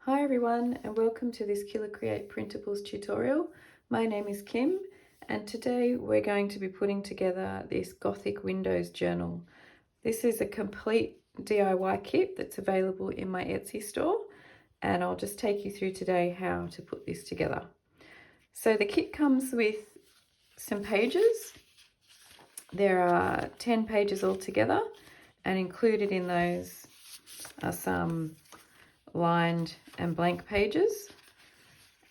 Hi everyone and welcome to this KILA Create Printables tutorial. My name is Kim and today we're going to be putting together this Gothic Windows journal. This is a complete DIY kit that's available in my Etsy store and I'll just take you through today how to put this together. So the kit comes with some pages. There are 10 pages altogether and included in those are some lined and blank pages,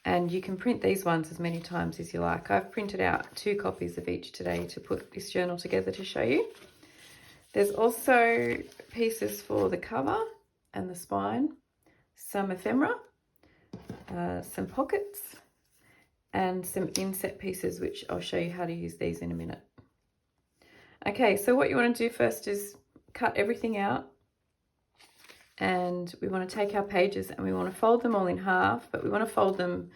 and you can print these ones as many times as you like. I've printed out 2 copies of each today to put this journal together to show you. There's also pieces for the cover and the spine, some ephemera, some pockets and some inset pieces, which I'll show you how to use these in a minute. Okay, so what you want to do first is cut everything out. And we want to take our pages and we want to fold them all in half, but we want to fold them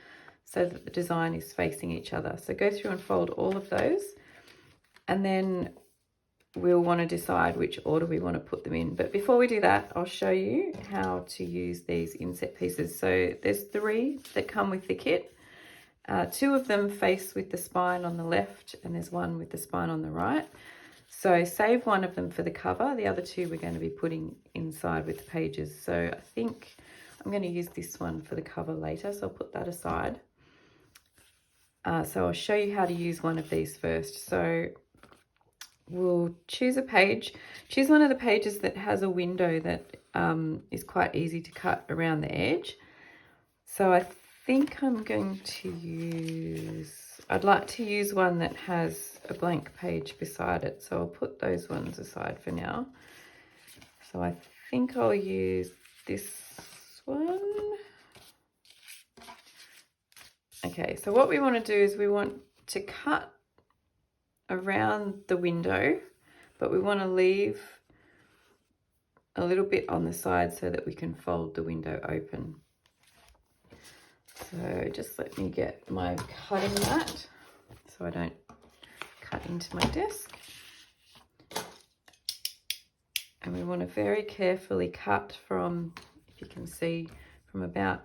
so that the design is facing each other. So go through and fold all of those, and then we'll want to decide which order we want to put them in. But before we do that, I'll show you how to use these inset pieces. So there's 3 that come with the kit. 2 of them face with the spine on the left, and there's 1 with the spine on the right. So save 1 of them for the cover. The other 2 we're going to be putting inside with the pages. So I think I'm going to use this one for the cover later, so I'll put that aside. So I'll show you how to use one of these first. So we'll choose a page. Choose one of the pages that has a window that is quite easy to cut around the edge. So I think I'm going to use... I'd like to use one that has a blank page beside it, so I'll put those ones aside for now. So I think I'll use this one. Okay, so what we want to do is we want to cut around the window, but we want to leave a little bit on the side so that we can fold the window open. So just let me get my cutting mat so I don't cut into my desk. And we want to very carefully cut from, if you can see, from about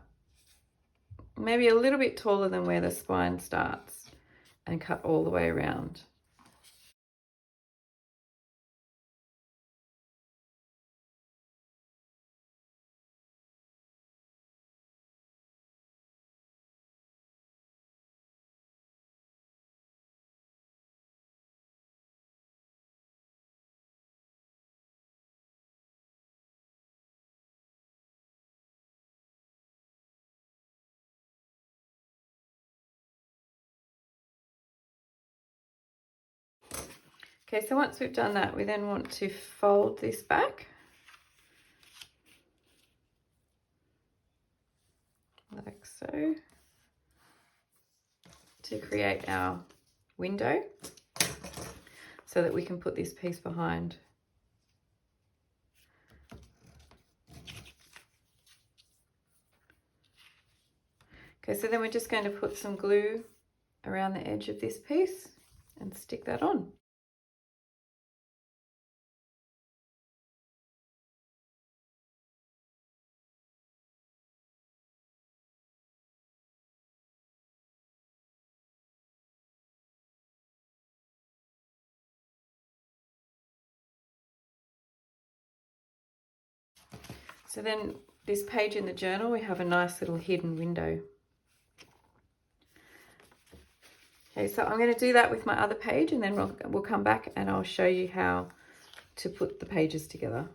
maybe a little bit taller than where the spine starts, and cut all the way around. Okay, so once we've done that, we then want to fold this back, like so, to create our window so that we can put this piece behind. Okay, so then we're just going to put some glue around the edge of this piece and stick that on. So then this page in the journal, we have a nice little hidden window. Okay, so I'm going to do that with my other page, and then we'll come back and I'll show you how to put the pages together.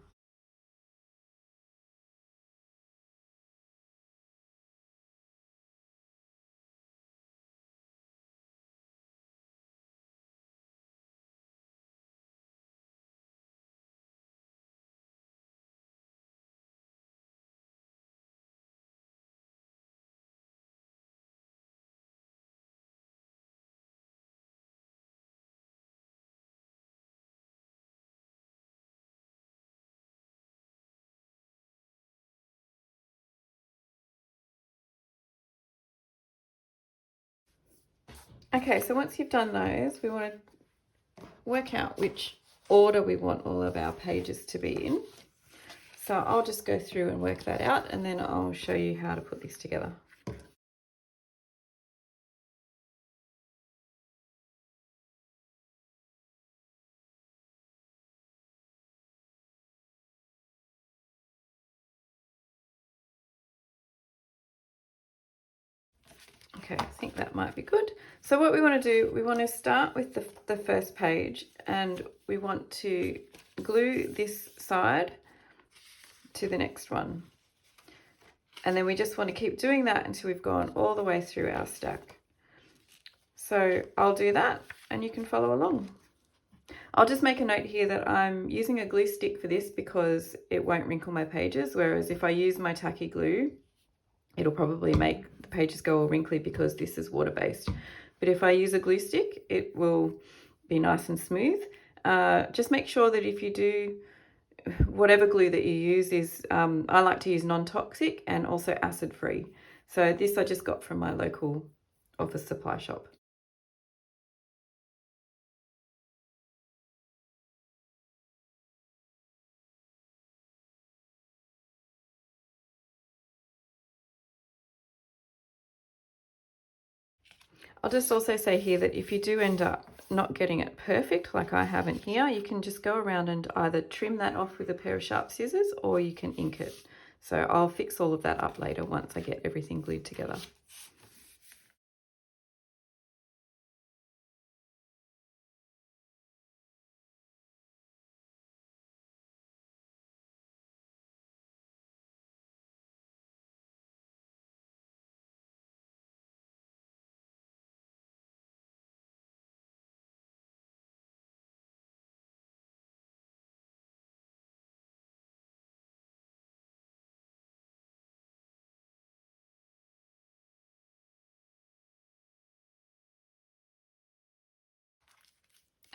Okay, so once you've done those, we want to work out which order we want all of our pages to be in. So I'll just go through and work that out, and then I'll show you how to put this together. Okay, I think that might be good. So what we want to do, we want to start with the first page, and we want to glue this side to the next one. And then we just want to keep doing that until we've gone all the way through our stack. So I'll do that and you can follow along. I'll just make a note here that I'm using a glue stick for this because it won't wrinkle my pages, whereas if I use my tacky glue, it'll probably make the pages go all wrinkly because this is water-based. But if I use a glue stick, it will be nice and smooth. Just make sure that if you do, whatever glue that you use is, I like to use non-toxic and also acid-free. So this I just got from my local office supply shop. I'll just also say here that if you do end up not getting it perfect, like I haven't here, you can just go around and either trim that off with a pair of sharp scissors or you can ink it. So I'll fix all of that up later once I get everything glued together.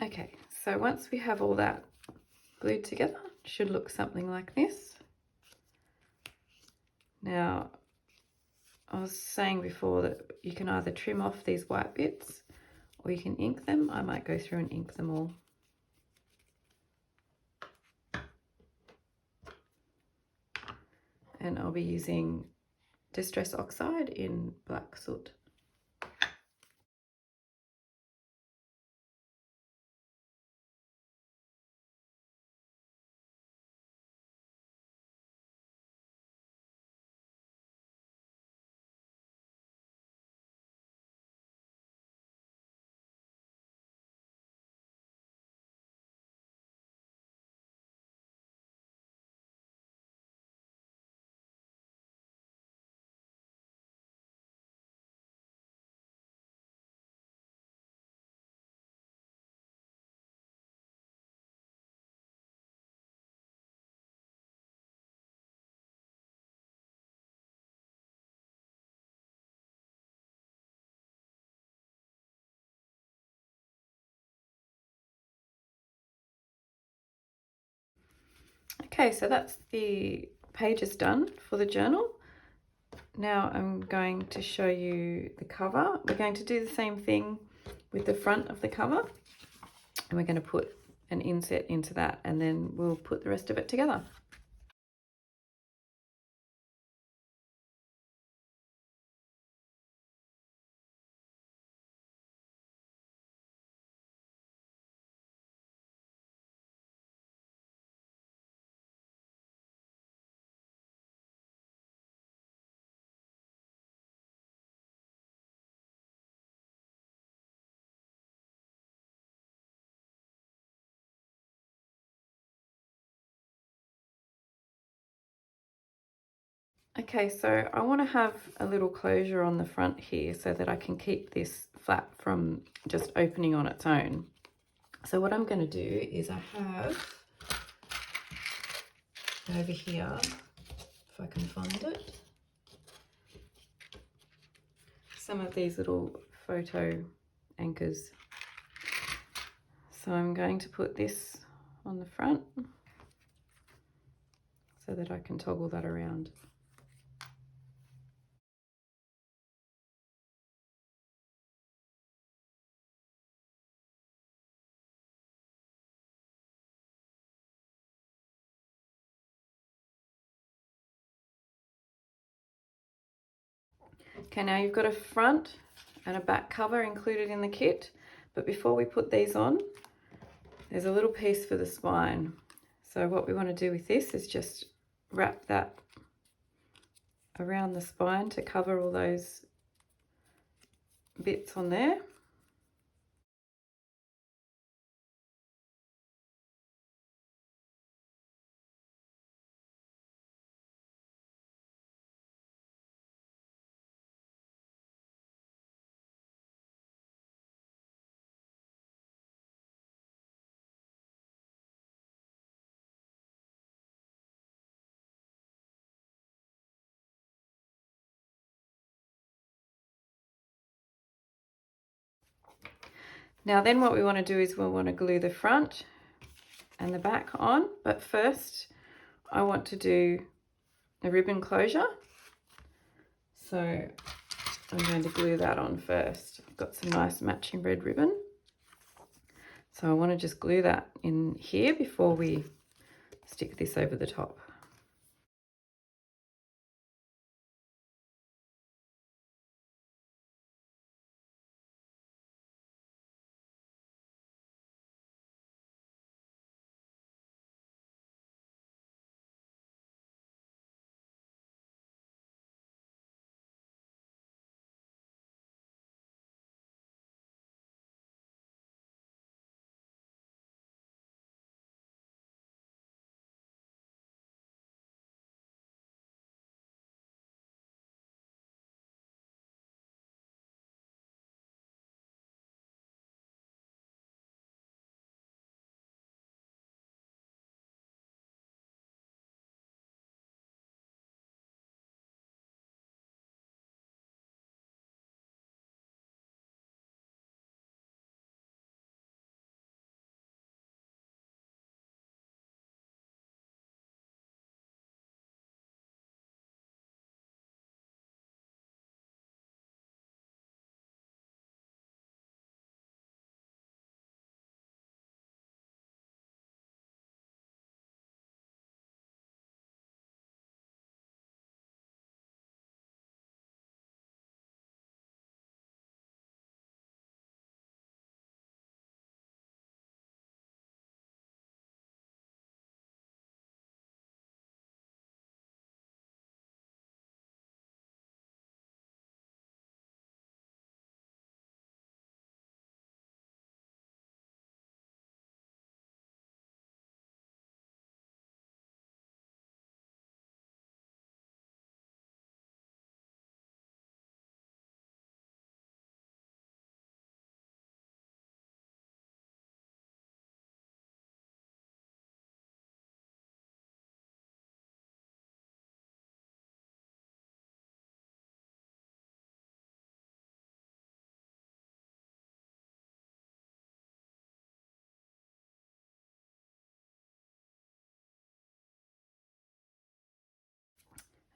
Okay, so once we have all that glued together, it should look something like this. Now, I was saying before that you can either trim off these white bits or you can ink them. I might go through and ink them all. And I'll be using Distress Oxide in Black Soot. Okay, so that's the pages done for the journal. Now I'm going to show you the cover. We're going to do the same thing with the front of the cover, and we're going to put an inset into that, and then we'll put the rest of it together. Okay, so I want to have a little closure on the front here so that I can keep this flap from just opening on its own. So what I'm going to do is I have over here, if I can find it, some of these little photo anchors. So I'm going to put this on the front so that I can toggle that around. Okay, now you've got a front and a back cover included in the kit, but before we put these on, there's a little piece for the spine. So what we want to do with this is just wrap that around the spine to cover all those bits on there. Now then what we want to do is we'll want to glue the front and the back on, but first I want to do a ribbon closure. So I'm going to glue that on first. I've got some nice matching red ribbon. So I want to just glue that in here before we stick this over the top.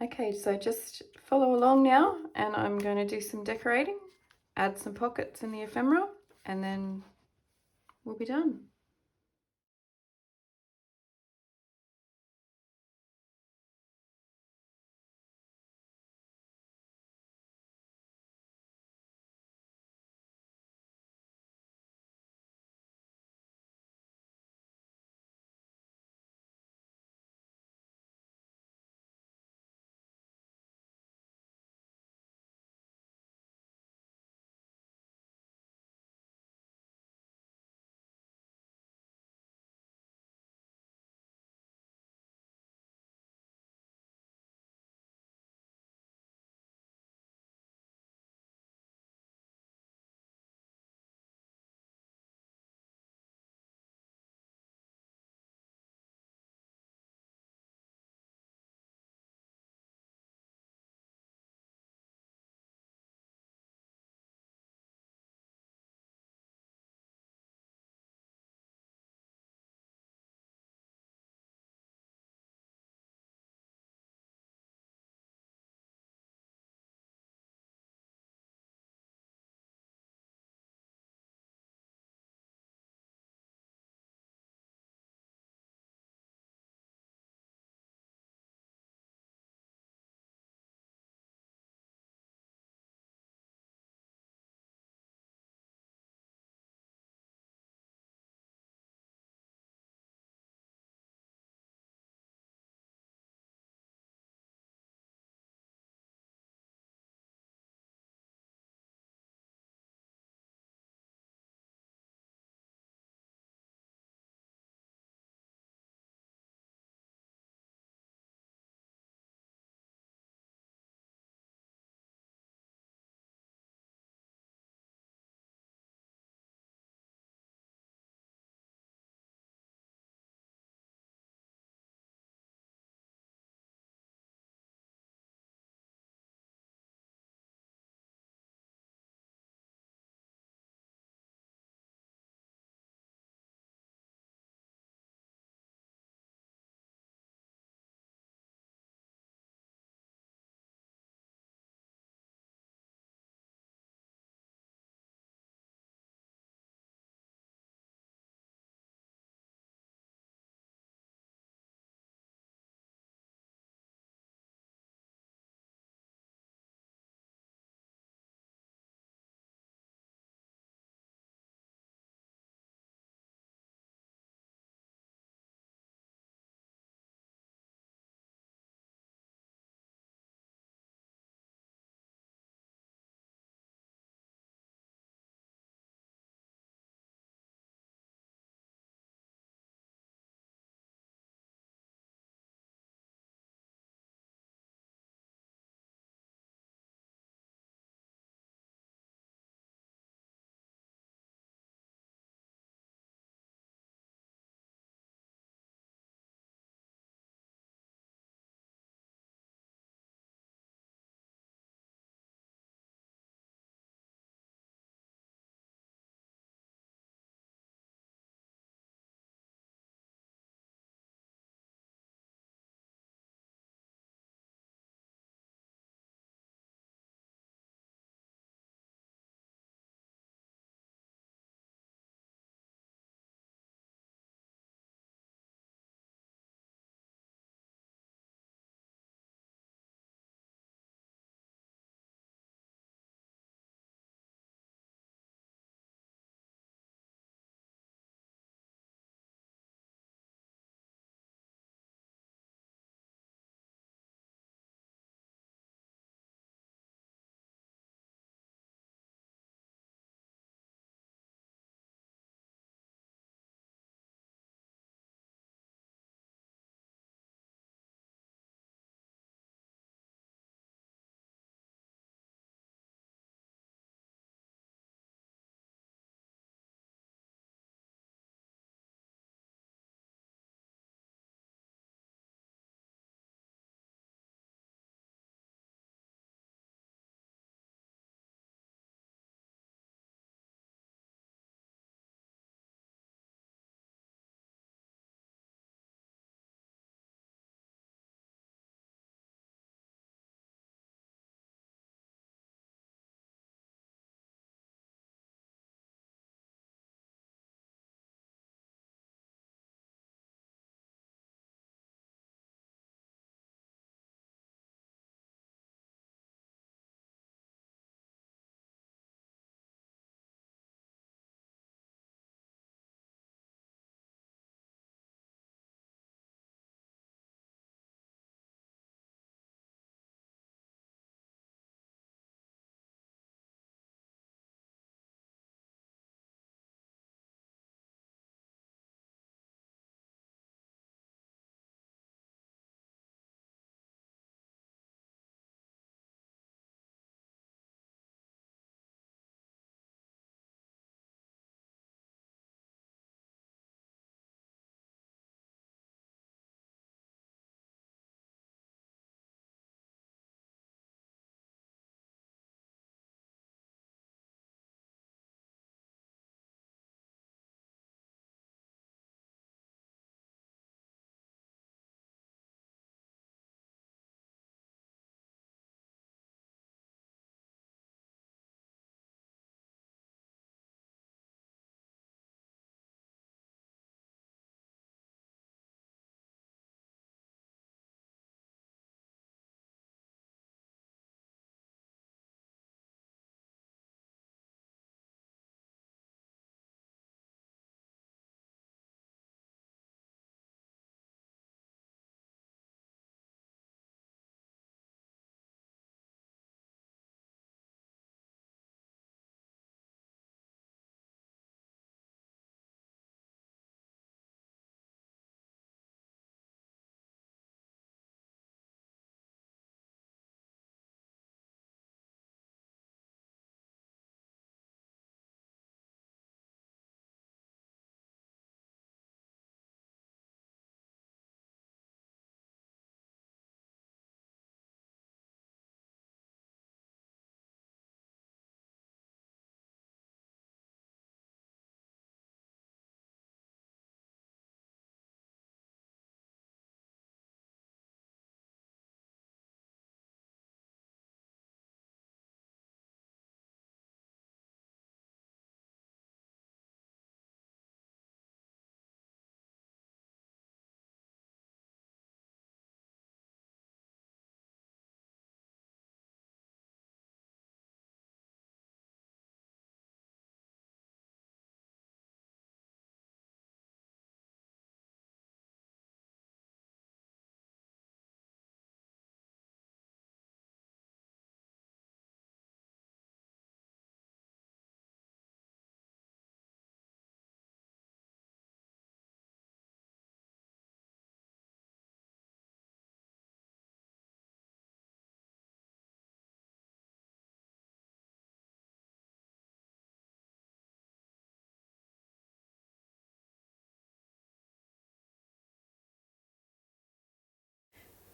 Okay, so just follow along now, and I'm going to do some decorating, add some pockets in the ephemera, and then we'll be done.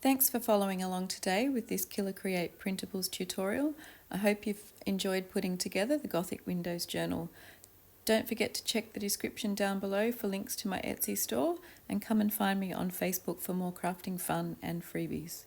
Thanks for following along today with this KILA Create Printables tutorial. I hope you've enjoyed putting together the Gothic Windows journal. Don't forget to check the description down below for links to my Etsy store, and come and find me on Facebook for more crafting fun and freebies.